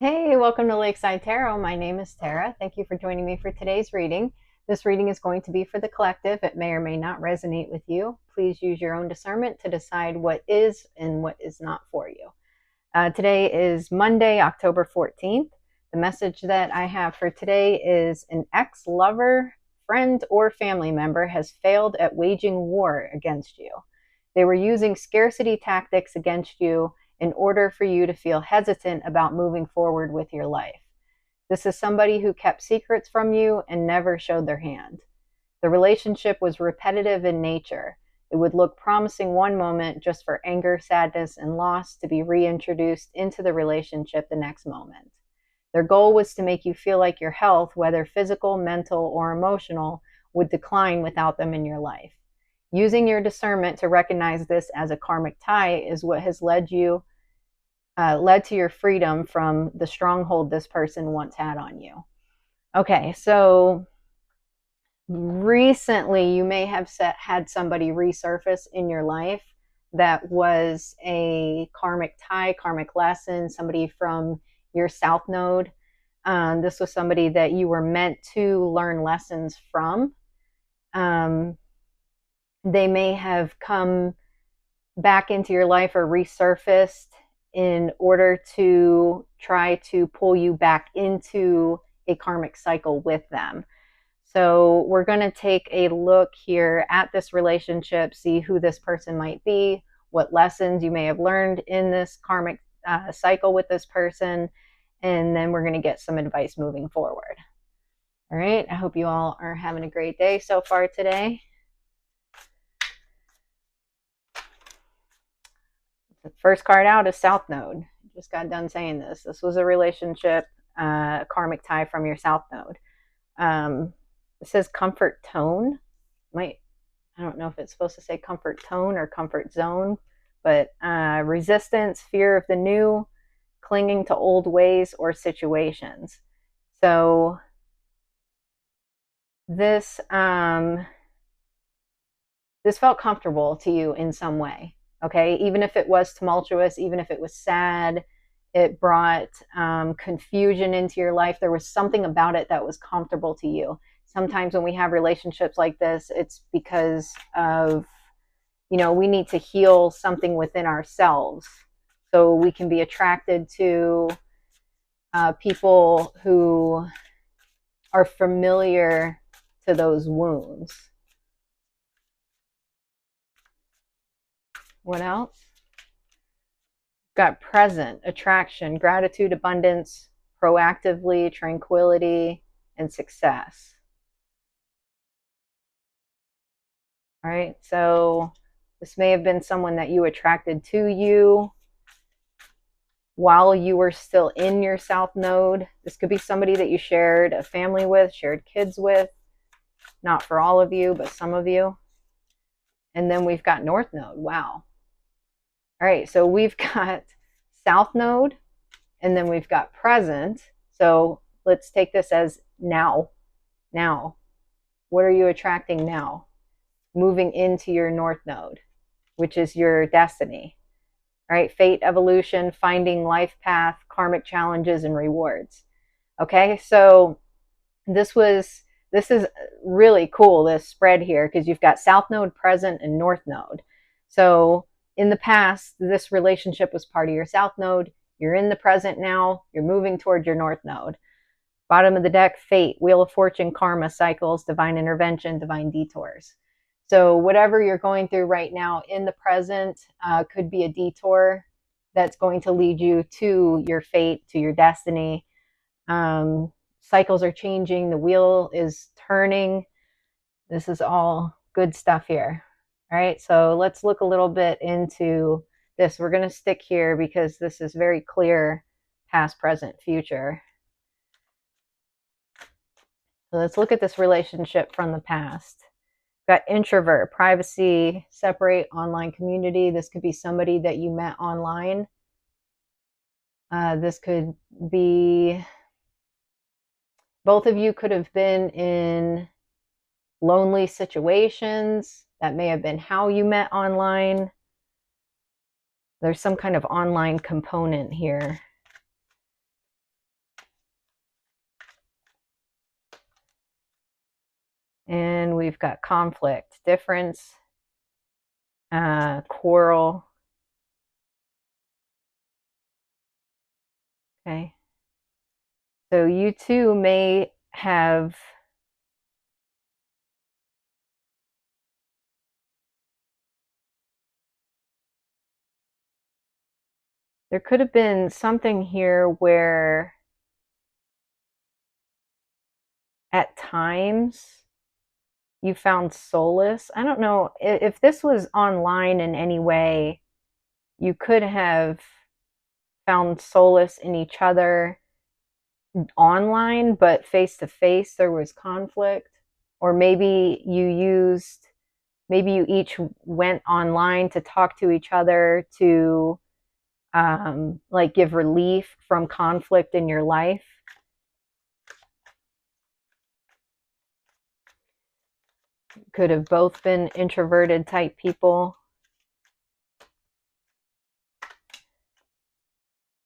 Hey, welcome to Lakeside Tarot. My name is Tara. Thank you for joining me for today's reading. This reading is going to be for the collective. It may or may not resonate with you. Please use your own discernment to decide what is and what is not for you. Today is Monday, October 14th. The message that I have for today is an ex-lover, friend, or family member has failed at waging war against you. They were using scarcity tactics against you in order for you to feel hesitant about moving forward with your life. This is somebody who kept secrets from you and never showed their hand. The relationship was repetitive in nature. It would look promising one moment just for anger, sadness, and loss to be reintroduced into the relationship the next moment. Their goal was to make you feel like your health, whether physical, mental, or emotional, would decline without them in your life. Using your discernment to recognize this as a karmic tie is what has led to your freedom from the stronghold this person once had on you. Okay, so recently you may have had somebody resurface in your life that was a karmic tie, karmic lesson, somebody from your south node. This was somebody that you were meant to learn lessons from. They may have come back into your life or resurfaced in order to try to pull you back into a karmic cycle with them. So we're going to take a look here at this relationship, see who this person might be, what lessons you may have learned in this karmic cycle with this person, and then we're going to get some advice moving forward. All right, I hope you all are having a great day so far today. The first card out is South Node. Just got done saying this. This was a relationship, karmic tie from your South Node. It says comfort tone. I don't know if it's supposed to say comfort tone or comfort zone, but resistance, fear of the new, clinging to old ways or situations. So this this felt comfortable to you in some way. Okay, even if it was tumultuous, even if it was sad, it brought confusion into your life. There was something about it that was comfortable to you. Sometimes when we have relationships like this, it's because of, we need to heal something within ourselves so we can be attracted to people who are familiar to those wounds. What else? Got present, attraction, gratitude, abundance, proactively, tranquility, and success. All right, so this may have been someone that you attracted to you while you were still in your South Node. This could be somebody that you shared a family with, shared kids with, not for all of you, but some of you. And then we've got North Node. Wow. All right, so we've got South Node, and then we've got present. So let's take this as now. Now, what are you attracting now? Moving into your North Node, which is your destiny. All right, fate, evolution, finding life path, karmic challenges, and rewards. Okay, so this is really cool, this spread here, because you've got South Node, present, and North Node. So in the past, this relationship was part of your South Node. You're in the present now. You're moving toward your North Node. Bottom of the deck, fate, wheel of fortune, karma, cycles, divine intervention, divine detours. So whatever you're going through right now in the present could be a detour that's going to lead you to your fate, to your destiny. Cycles are changing. The wheel is turning. This is all good stuff here. All right, so let's look a little bit into this. We're going to stick here because this is very clear, past, present, future. So let's look at this relationship from the past. Got introvert, privacy, separate, online community. This could be somebody that you met online. This could be, both of you could have been in lonely situations. That may have been how you met online. There's some kind of online component here. And we've got conflict, difference, quarrel. Okay. So you too may have, there could have been something here where at times you found solace. I don't know if this was online in any way, you could have found solace in each other online, but face to face there was conflict. Or maybe you each went online to talk to each other to like give relief from conflict in your life. Could have both been introverted type people.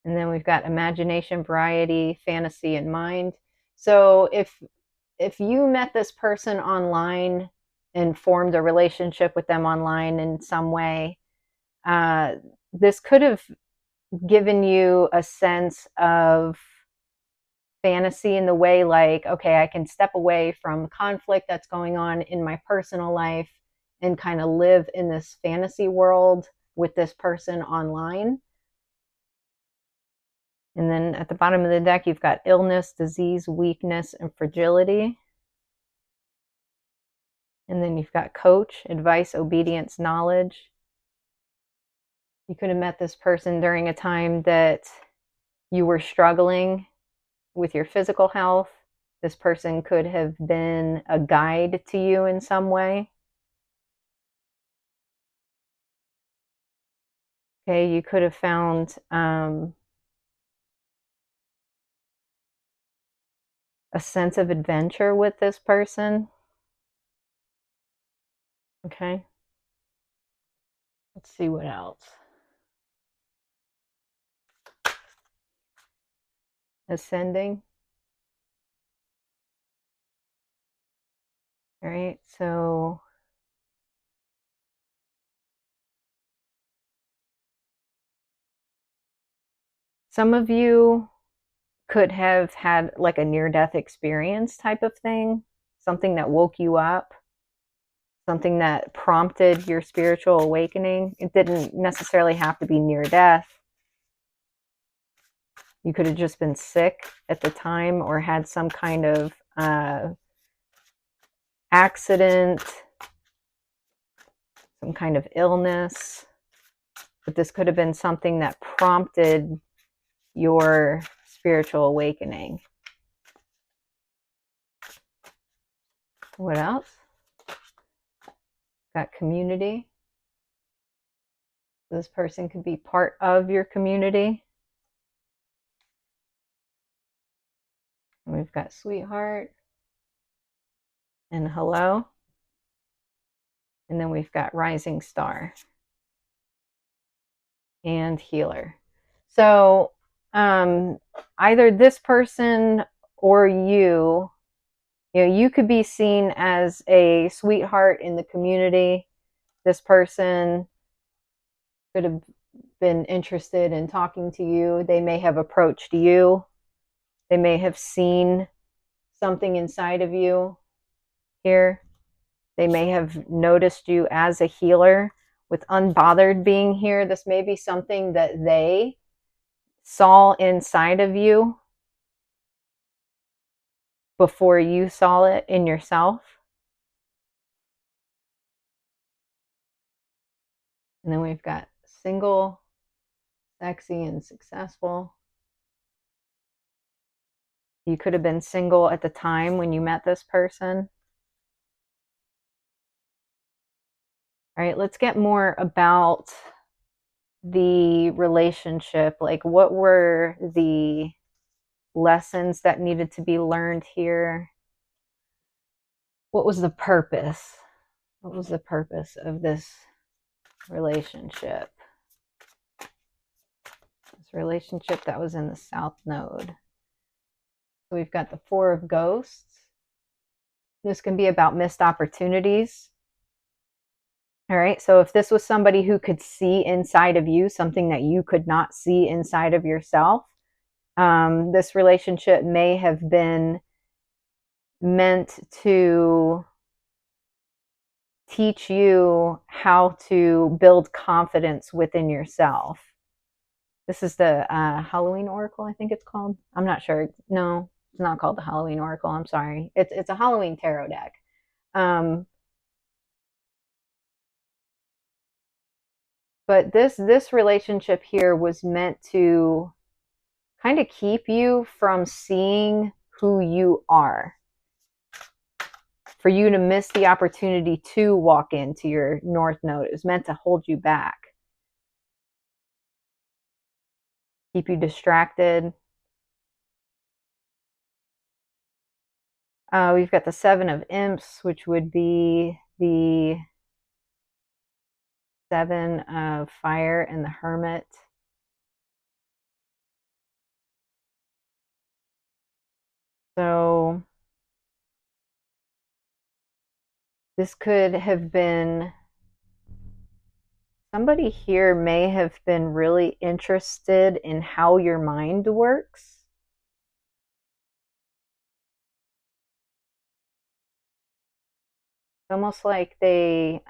And then we've got imagination, variety, fantasy, and mind. So if you met this person online and formed a relationship with them online in some way, this could have given you a sense of fantasy in the way like, okay, I can step away from conflict that's going on in my personal life and kind of live in this fantasy world with this person online. And then at the bottom of the deck, you've got illness, disease, weakness, and fragility. And then you've got coach, advice, obedience, knowledge. You could have met this person during a time that you were struggling with your physical health. This person could have been a guide to you in some way. Okay, you could have found a sense of adventure with this person. Okay, let's see what else. Ascending. All right, so some of you could have had like a near-death experience type of thing, something that woke you up, something that prompted your spiritual awakening. It didn't necessarily have to be near death. You could have just been sick at the time or had some kind of accident, some kind of illness. But this could have been something that prompted your spiritual awakening. What else? Got community. This person could be part of your community. And we've got sweetheart and hello. And then we've got rising star and healer. So either this person or you could be seen as a sweetheart in the community. This person could have been interested in talking to you. They may have approached you. They may have seen something inside of you here. They may have noticed you as a healer. With unbothered being here, this may be something that they saw inside of you before you saw it in yourself. And then we've got single, sexy, and successful. You could have been single at the time when you met this person. All right, let's get more about the relationship. Like, what were the lessons that needed to be learned here? What was the purpose? What was the purpose of this relationship? This relationship that was in the South Node. So we've got the Four of Ghosts. This can be about missed opportunities. All right. So if this was somebody who could see inside of you, something that you could not see inside of yourself, this relationship may have been meant to teach you how to build confidence within yourself. This is the Halloween Oracle, I think it's called. I'm not sure. No, it's not called the Halloween Oracle. I'm sorry. It's a Halloween tarot deck. Um, but this relationship here was meant to kind of keep you from seeing who you are, for you to miss the opportunity to walk into your North Node. It was meant to hold you back, keep you distracted. We've got the Seven of Imps, which would be the Seven of Fire and the Hermit. So this could have been, somebody here may have been really interested in how your mind works. It's almost like they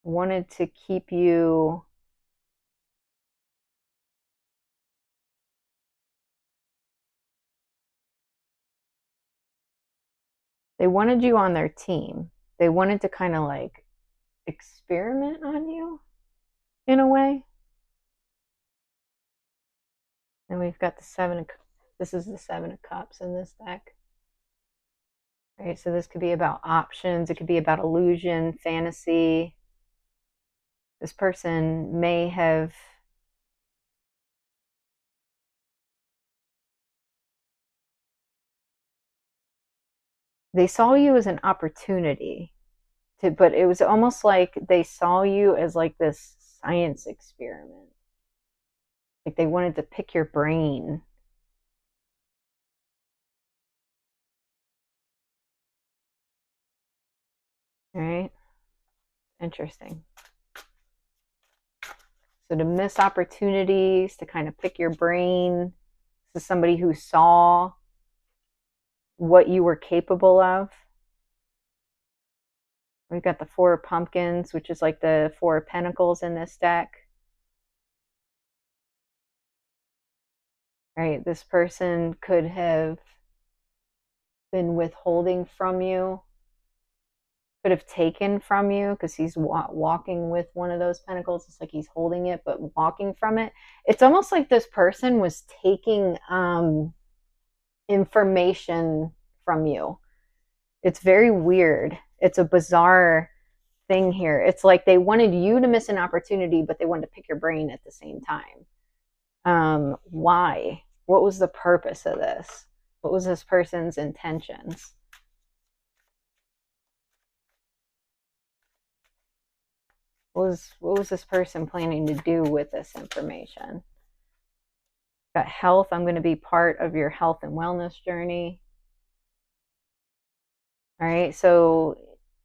wanted to keep you they wanted you on their team. They wanted to kind of like experiment on you in a way. And we've got the this is the Seven of Cups in this deck. Right, so this could be about options. It could be about illusion, fantasy. This person may have they saw you as an opportunity to, but it was almost like they saw you as like this science experiment. Like they wanted to pick your brain. Right? Interesting. So to miss opportunities, to kind of pick your brain. This is somebody who saw what you were capable of. We've got the Four of Pumpkins, which is like the Four of Pentacles in this deck. Right? This person could have been withholding from you, could have taken from you, because he's walking with one of those pentacles. It's like he's holding it, but walking from it. It's almost like this person was taking information from you. It's very weird. It's a bizarre thing here. It's like they wanted you to miss an opportunity, but they wanted to pick your brain at the same time. Why? What was the purpose of this? What was this person's intentions? What was this person planning to do with this information? Got health. I'm going to be part of your health and wellness journey. All right. So,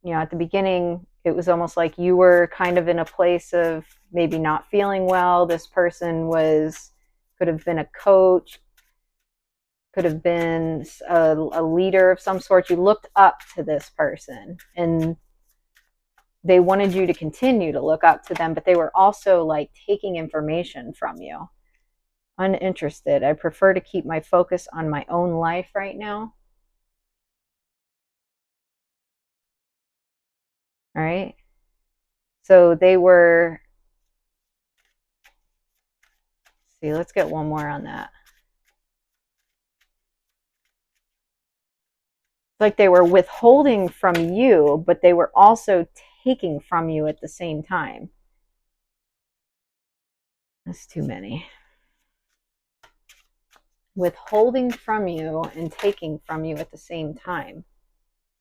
at the beginning, it was almost like you were kind of in a place of maybe not feeling well. This person could have been a coach, could have been a leader of some sort. You looked up to this person and they wanted you to continue to look up to them, but they were also like taking information from you. Uninterested. I prefer to keep my focus on my own life right now. All right. So they were, see, let's get one more on that. It's like they were withholding from you, but they were also taking from you at the same time. That's too many. Withholding from you and taking from you at the same time.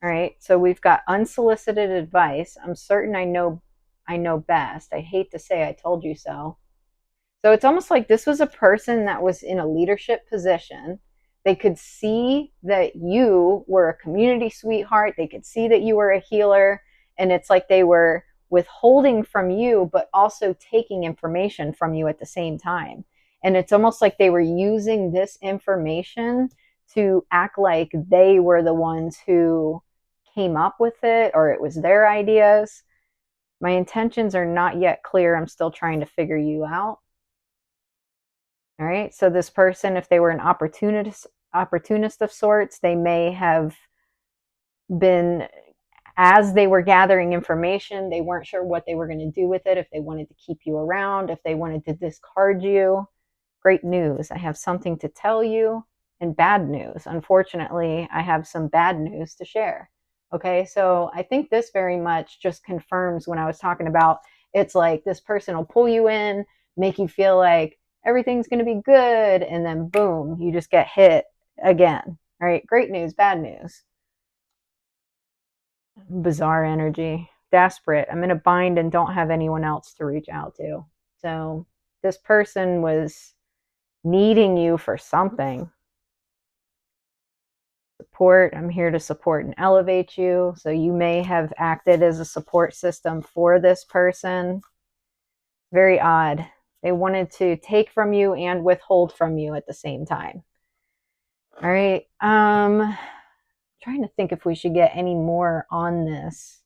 All right. So we've got unsolicited advice. I'm certain I know best. I hate to say I told you so. So it's almost like this was a person that was in a leadership position. They could see that you were a community sweetheart. They could see that you were a healer. And it's like they were withholding from you, but also taking information from you at the same time. And it's almost like they were using this information to act like they were the ones who came up with it or it was their ideas. My intentions are not yet clear. I'm still trying to figure you out. All right. So this person, if they were an opportunist of sorts, they may have been, as they were gathering information, they weren't sure what they were going to do with it, if they wanted to keep you around, if they wanted to discard you. Great news. I have something to tell you, and bad news. Unfortunately, I have some bad news to share. Okay, so I think this very much just confirms when I was talking about it's like this person will pull you in, make you feel like everything's going to be good, and then boom, you just get hit again. All right, great news, bad news. Bizarre energy, desperate. I'm in a bind and don't have anyone else to reach out to. So this person was needing you for something. Support. I'm here to support and elevate you. So you may have acted as a support system for this person. Very odd. They wanted to take from you and withhold from you at the same time. All right. Trying to think if we should get any more on this.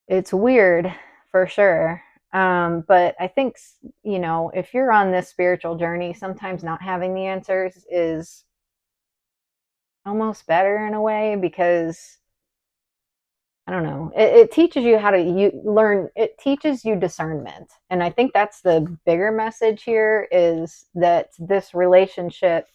It's weird for sure. But I think, if you're on this spiritual journey, sometimes not having the answers is almost better in a way, because I don't know, it teaches you how to learn. It teaches you discernment. And I think that's the bigger message here, is that this relationship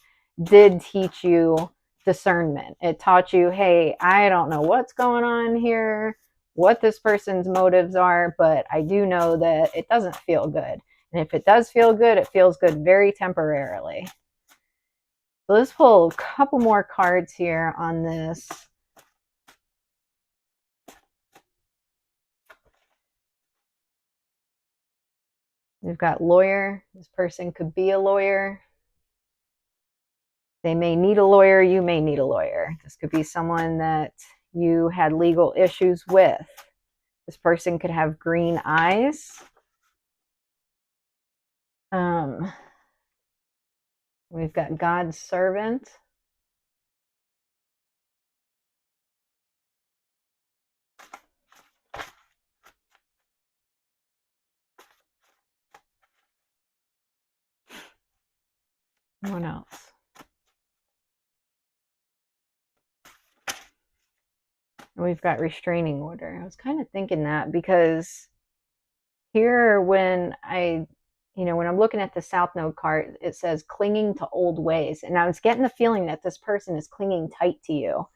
did teach you discernment. It taught you, hey, I don't know what's going on here, what this person's motives are, but I do know that it doesn't feel good. And if it does feel good, it feels good very temporarily. So let's pull a couple more cards here on this. We've got lawyer. This person could be a lawyer. They may need a lawyer. You may need a lawyer. This could be someone that you had legal issues with. This person could have green eyes. We've got God's servant. What else? We've got restraining order. I was kind of thinking that, because here when I'm looking at the South Node card, it says clinging to old ways. And I was getting the feeling that this person is clinging tight to you.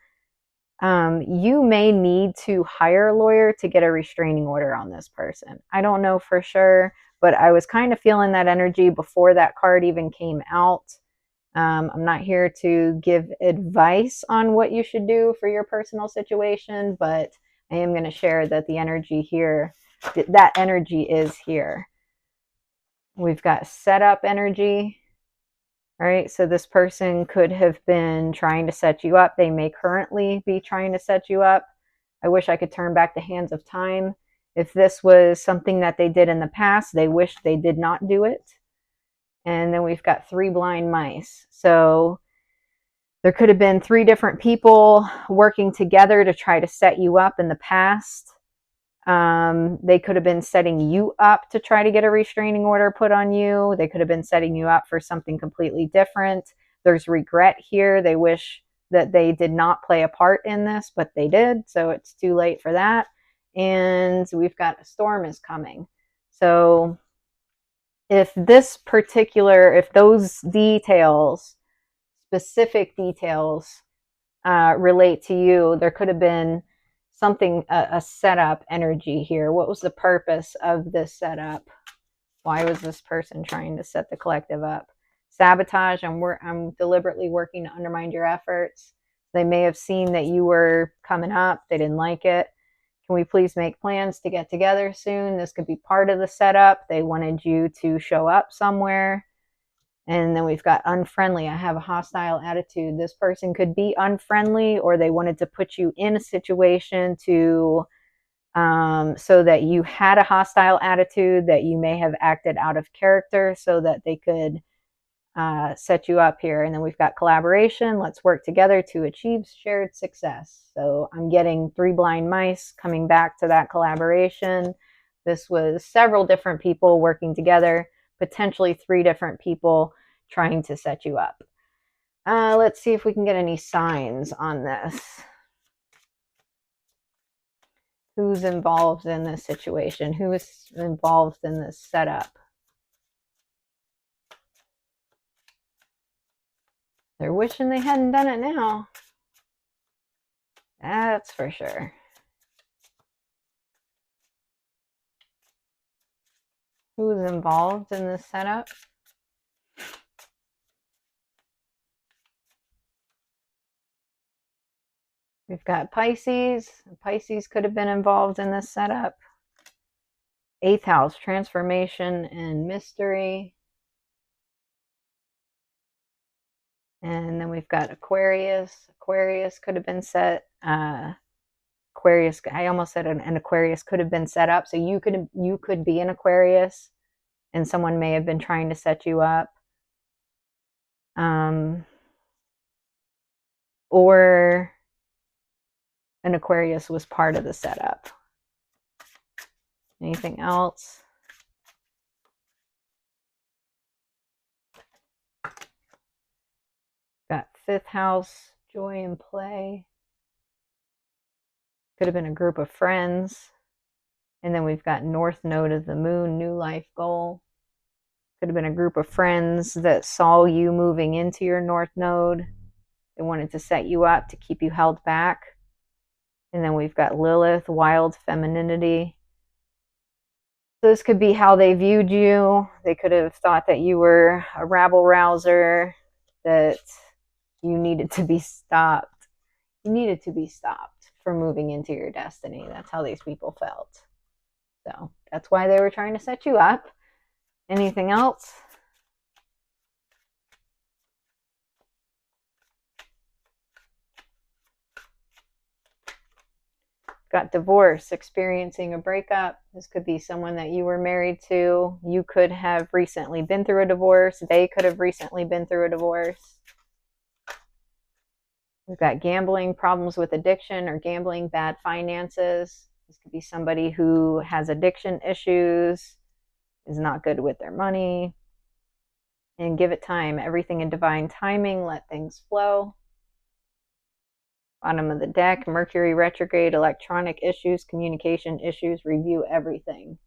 You may need to hire a lawyer to get a restraining order on this person. I don't know for sure, but I was kind of feeling that energy before that card even came out. I'm not here to give advice on what you should do for your personal situation, but I am going to share that the energy here, that energy is here. We've got setup energy. All right, so this person could have been trying to set you up. They may currently be trying to set you up. I wish I could turn back the hands of time. If this was something that they did in the past, they wish they did not do it. And then we've got 3 blind mice. So there could have been 3 different people working together to try to set you up in the past. They could have been setting you up to try to get a restraining order put on you. They could have been setting you up for something completely different. There's regret here. They wish that they did not play a part in this, but they did. So it's too late for that. And we've got a storm is coming. So if those details, specific details, relate to you, there could have been something, a setup energy here. What was the purpose of this setup? Why was this person trying to set the collective up? Sabotage. I'm deliberately working to undermine your efforts. They may have seen that you were coming up. They didn't like it. Can we please make plans to get together soon? This could be part of the setup. They wanted you to show up somewhere. And then we've got unfriendly. I have a hostile attitude. This person could be unfriendly, or they wanted to put you in a situation to so that you had a hostile attitude, that you may have acted out of character so that they could set you up here. And then we've got collaboration. Let's work together to achieve shared success. So I'm getting 3 blind mice coming back to that collaboration. This was several different people working together, potentially 3 different people trying to set you up. Let's see if we can get any signs on this. Who's involved in this situation? Who is involved in this setup? They're wishing they hadn't done it now. That's for sure. Who's involved in this setup? We've got Pisces. Pisces could have been involved in this setup. 8th house, transformation and mystery. And then we've got Aquarius. Aquarius could have been set. Aquarius, I almost said an Aquarius could have been set up. So you could be an Aquarius, and someone may have been trying to set you up. Or an Aquarius was part of the setup. Anything else? Got 5th house, joy and play. Could have been a group of friends. And then we've got North Node of the moon, new life goal. Could have been a group of friends that saw you moving into your North Node. They wanted to set you up to keep you held back. And then we've got Lilith, wild femininity. So this could be how they viewed you. They could have thought that you were a rabble rouser, that you needed to be stopped. You needed to be stopped from moving into your destiny. That's how these people felt. So that's why they were trying to set you up. Anything else? Got divorce, experiencing a breakup. This could be someone that you were married to. You could have recently been through a divorce. They could have recently been through a divorce. We've got gambling, problems with addiction or gambling, bad finances. This could be somebody who has addiction issues, is not good with their money. And give it time. Everything in divine timing. Let things flow. Bottom of the deck, Mercury retrograde, electronic issues, communication issues, review everything.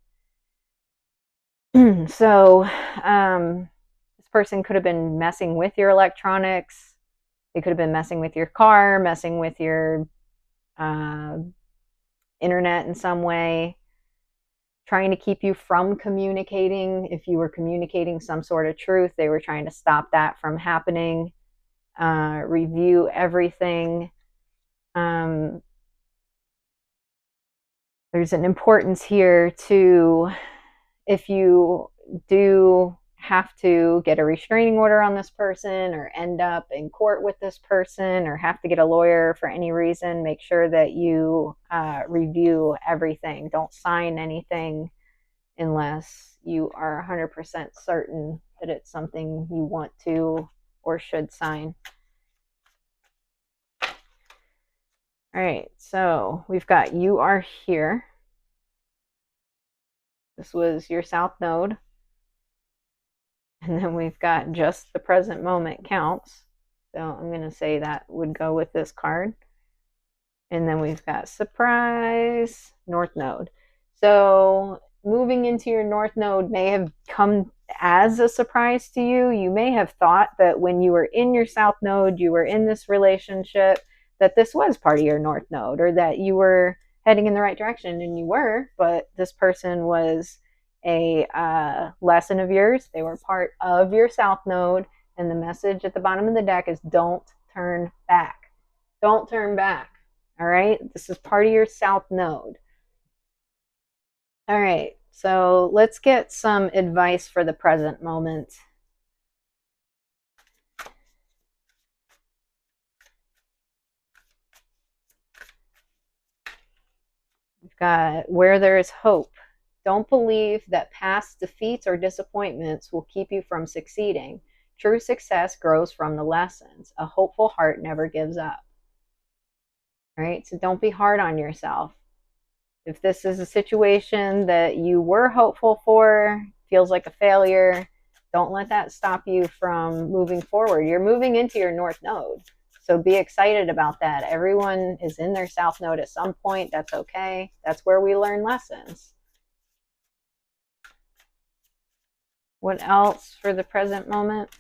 So this person could have been messing with your electronics. They could have been messing with your car, messing with your internet in some way, trying to keep you from communicating. If you were communicating some sort of truth, they were trying to stop that from happening. Review everything. There's an importance here to, if you do have to get a restraining order on this person or end up in court with this person or have to get a lawyer for any reason, make sure that you review everything. Don't sign anything unless you are 100% certain that it's something you want to or should sign. All right, so we've got you are here. This was your South Node. And then we've got just the present moment counts. So I'm going to say that would go with this card. And then we've got surprise, North Node. So moving into your North Node may have come as a surprise to you. You may have thought that when you were in your South Node, you were in this relationship, that this was part of your North Node, or that you were heading in the right direction, and you were, but this person was a lesson of yours. They were part of your South Node, and the message at the bottom of the deck is don't turn back. Don't turn back. All right? This is part of your South Node. All right, so let's get some advice for the present moment. We've got where there is hope. Don't believe that past defeats or disappointments will keep you from succeeding. True success grows from the lessons. A hopeful heart never gives up. Right? So don't be hard on yourself. If this is a situation that you were hopeful for, feels like a failure, don't let that stop you from moving forward. You're moving into your North Node. So be excited about that. Everyone is in their South Node at some point. That's okay. That's where we learn lessons. What else for the present moment?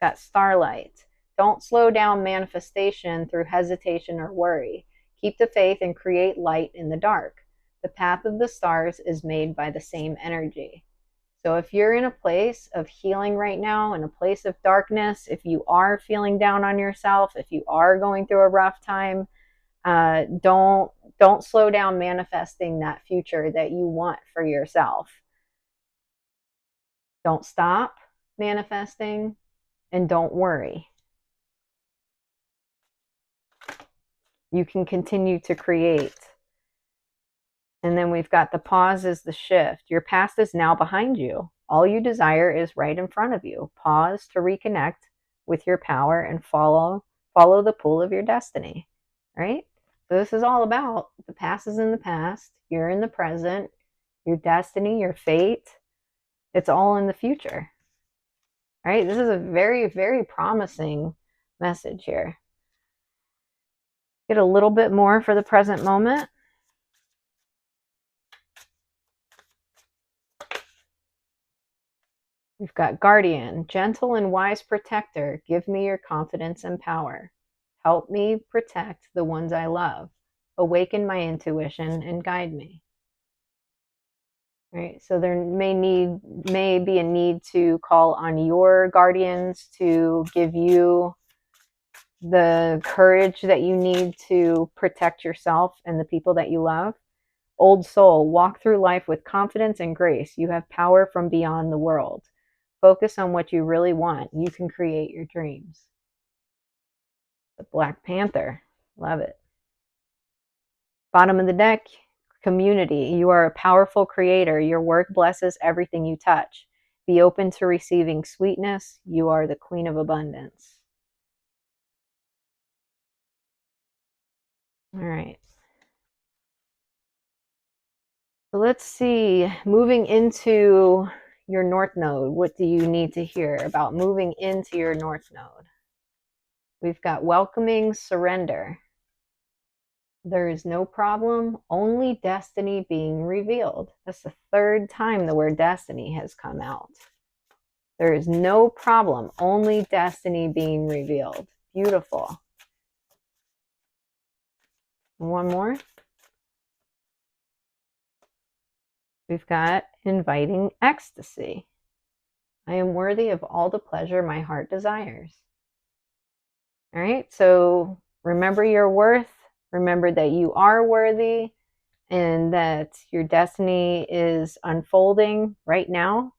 Got starlight. Don't slow down manifestation through hesitation or worry. Keep the faith and create light in the dark. The path of the stars is made by the same energy. So if you're in a place of healing right now, in a place of darkness, if you are feeling down on yourself, if you are going through a rough time, don't slow down manifesting that future that you want for yourself. Don't stop manifesting, and don't worry. You can continue to create. And then we've got the pause is the shift. Your past is now behind you. All you desire is right in front of you. Pause to reconnect with your power and follow the pool of your destiny. Right? So this is all about the past is in the past. You're in the present. Your destiny, your fate, it's all in the future. Right? This is a very, very promising message here. Get a little bit more for the present moment. We've got guardian, gentle and wise protector, give me your confidence and power. Help me protect the ones I love. Awaken my intuition and guide me. Right? So there may be a need to call on your guardians to give you the courage that you need to protect yourself and the people that you love. Old soul, walk through life with confidence and grace. You have power from beyond the world. Focus on what you really want. You can create your dreams. The Black Panther. Love it. Bottom of the deck, community. You are a powerful creator. Your work blesses everything you touch. Be open to receiving sweetness. You are the queen of abundance. All right. So let's see. Moving into your North Node, what do you need to hear about moving into your North Node? We've got welcoming surrender. There is no problem, only destiny being revealed. That's the third time the word destiny has come out. There is no problem, only destiny being revealed. Beautiful. One more. We've got inviting ecstasy. I am worthy of all the pleasure my heart desires. All right, so remember your worth. Remember that you are worthy and that your destiny is unfolding right now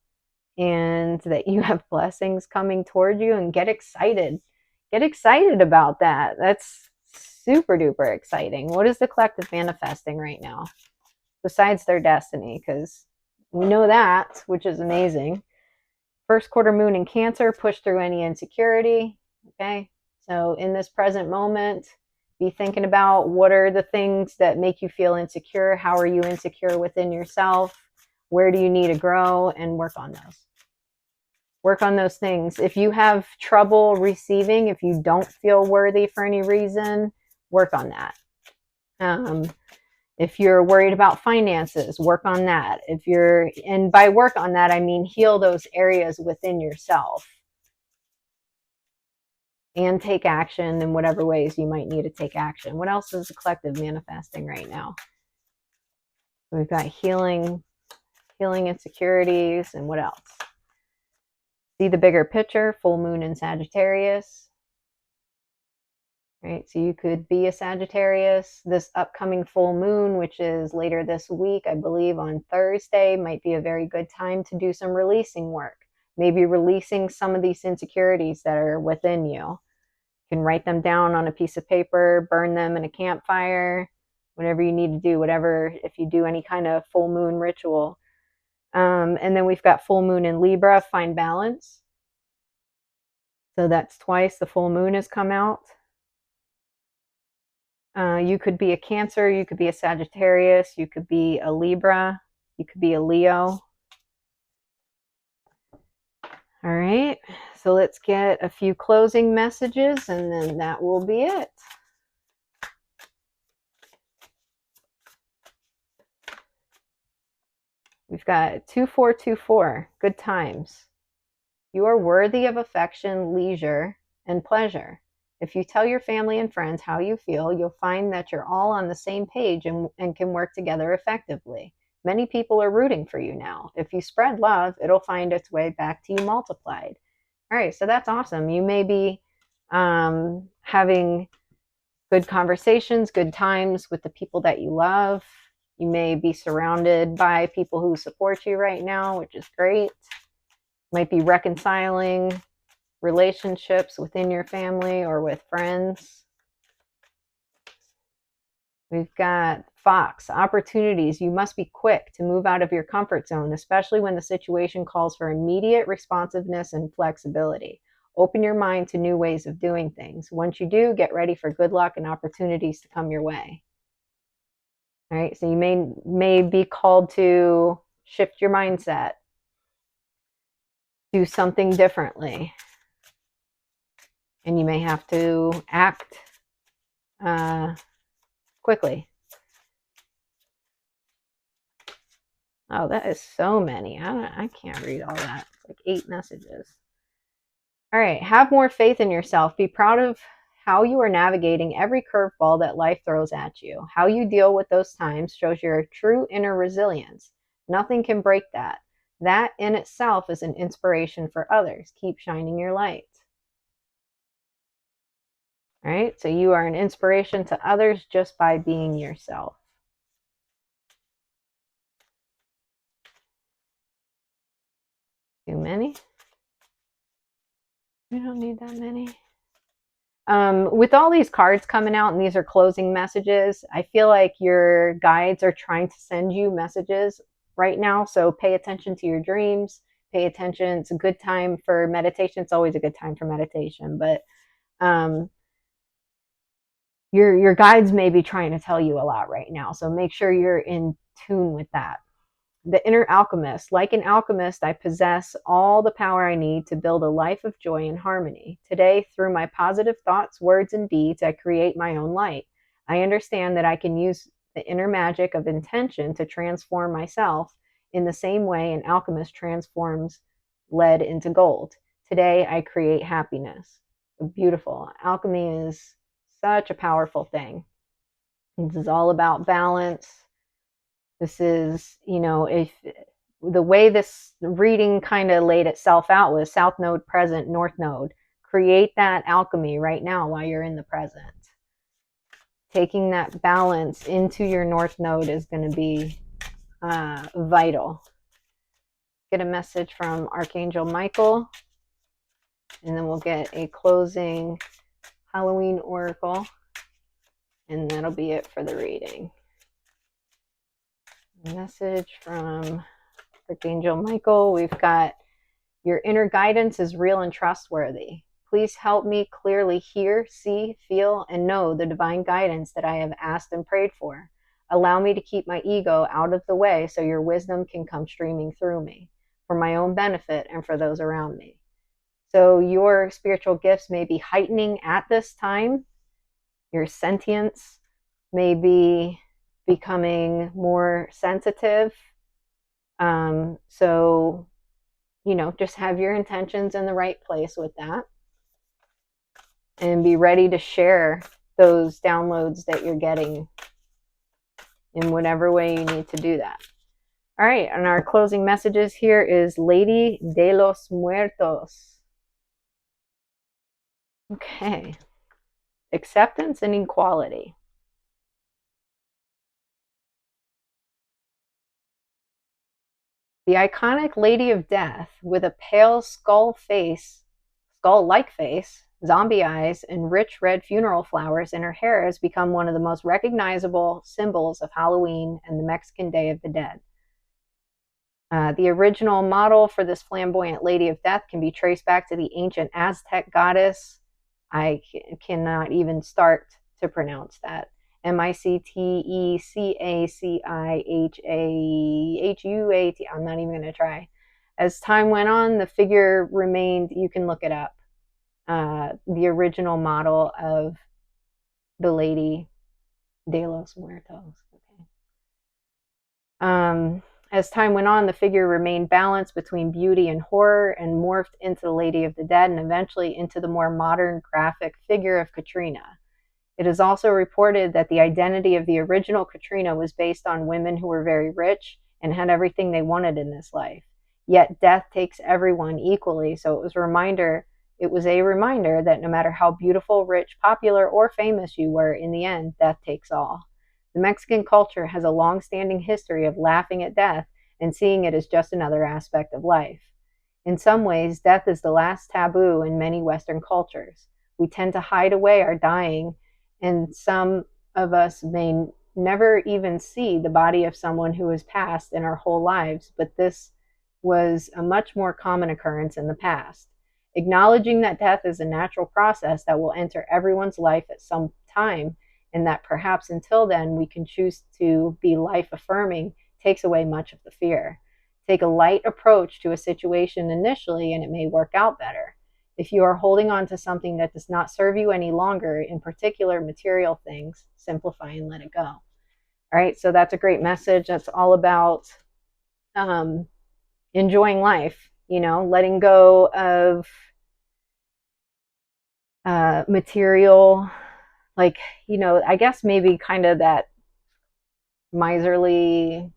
and that you have blessings coming toward you, and get excited. Get excited about that. That's super duper exciting. What is the collective manifesting right now besides their destiny? Because we know that, which is amazing. First quarter moon in Cancer, push through any insecurity. Okay, so in this present moment, be thinking about what are the things that make you feel insecure. How are you insecure within yourself? Where do you need to grow? And work on those. Work on those things. If you have trouble receiving, if you don't feel worthy for any reason, work on that. If you're worried about finances, work on that. And by work on that, I mean heal those areas within yourself and take action in whatever ways you might need to take action. What else is the collective manifesting right now? We've got healing insecurities, and what else? See the bigger picture, full moon in Sagittarius. Right, so you could be a Sagittarius. This upcoming full moon, which is later this week, I believe on Thursday, might be a very good time to do some releasing work. Maybe releasing some of these insecurities that are within you. You can write them down on a piece of paper, burn them in a campfire, whatever you need to do, whatever, if you do any kind of full moon ritual. And then we've got full moon in Libra, find balance. So that's twice the full moon has come out. You could be a Cancer, you could be a Sagittarius, you could be a Libra, you could be a Leo. All right, so let's get a few closing messages and then that will be it. We've got 2424, good times. You are worthy of affection, leisure, and pleasure. If you tell your family and friends how you feel, you'll find that you're all on the same page and can work together effectively. Many people are rooting for you now. If you spread love, it'll find its way back to you multiplied. All right, so that's awesome. You may be having good conversations, good times with the people that you love. You may be surrounded by people who support you right now, which is great. Might be reconciling relationships within your family or with friends. We've got Fox, opportunities. You must be quick to move out of your comfort zone, especially when the situation calls for immediate responsiveness and flexibility. Open your mind to new ways of doing things. Once you do, get ready for good luck and opportunities to come your way. All right, so you may be called to shift your mindset, do something differently, and you may have to act quickly. Oh, that is so many. I can't read all that. It's like 8 messages. All right, have more faith in yourself. Be proud of how you are navigating every curveball that life throws at you. How you deal with those times shows your true inner resilience. Nothing can break that. That in itself is an inspiration for others. Keep shining your light. All right, so you are an inspiration to others just by being yourself. Too many? We don't need that many. With all these cards coming out, and these are closing messages, I feel like your guides are trying to send you messages right now. So pay attention to your dreams. Pay attention. It's a good time for meditation. It's always a good time for meditation, but your guides may be trying to tell you a lot right now. So make sure you're in tune with that. The inner alchemist. Like an alchemist, I possess all the power I need to build a life of joy and harmony. Today, through my positive thoughts, words, and deeds, I create my own light. I understand that I can use the inner magic of intention to transform myself in the same way an alchemist transforms lead into gold. Today, I create happiness. Beautiful. Alchemy is such a powerful thing. This is all about balance. This is, if the way this reading kind of laid itself out was South Node present, North Node. Create that alchemy right now while you're in the present. Taking that balance into your North Node is going to be vital. Get a message from Archangel Michael, and then we'll get a closing Halloween oracle, and that'll be it for the reading. Message from Archangel Michael. We've got, your inner guidance is real and trustworthy. Please help me clearly hear, see, feel, and know the divine guidance that I have asked and prayed for. Allow me to keep my ego out of the way so your wisdom can come streaming through me for my own benefit and for those around me. So your spiritual gifts may be heightening at this time. Your sentience may be becoming more sensitive. So, just have your intentions in the right place with that and be ready to share those downloads that you're getting in whatever way you need to do that. All right, and our closing messages here is Lady de los Muertos. Okay. Acceptance and equality. The iconic Lady of Death with a pale skull-like face, zombie eyes, and rich red funeral flowers in her hair has become one of the most recognizable symbols of Halloween and the Mexican Day of the Dead. The original model for this flamboyant Lady of Death can be traced back to the ancient Aztec goddess. I cannot even start to pronounce that. Mictecacihut. I'm not even going to try. As time went on, the figure remained, you can look it up, the original model of the Lady de los Muertos. Okay. As time went on, the figure remained balanced between beauty and horror and morphed into the Lady of the Dead and eventually into the more modern graphic figure of Katrina. It is also reported that the identity of the original Katrina was based on women who were very rich and had everything they wanted in this life. Yet death takes everyone equally, so it was a reminder that no matter how beautiful, rich, popular, or famous you were, in the end, death takes all. The Mexican culture has a long-standing history of laughing at death and seeing it as just another aspect of life. In some ways, death is the last taboo in many Western cultures. We tend to hide away our dying, and some of us may never even see the body of someone who has passed in our whole lives, but this was a much more common occurrence in the past. Acknowledging that death is a natural process that will enter everyone's life at some time, and that perhaps until then we can choose to be life affirming, takes away much of the fear. Take a light approach to a situation initially and it may work out better. If you are holding on to something that does not serve you any longer, in particular material things, simplify and let it go. All right, so that's a great message. That's all about enjoying life, letting go of material, like, I guess maybe kind of that miserly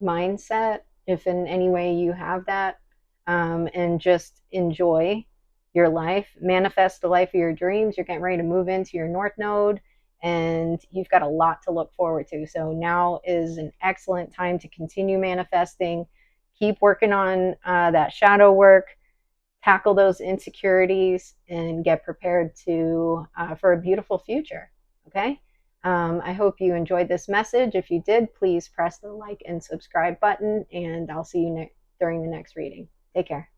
mindset, if in any way you have that, and just enjoy your life, manifest the life of your dreams. You're getting ready to move into your North Node, and you've got a lot to look forward to. So now is an excellent time to continue manifesting. Keep working on that shadow work, tackle those insecurities, and get prepared for a beautiful future. Okay. I hope you enjoyed this message. If you did, please press the like and subscribe button, and I'll see you during the next reading. Take care.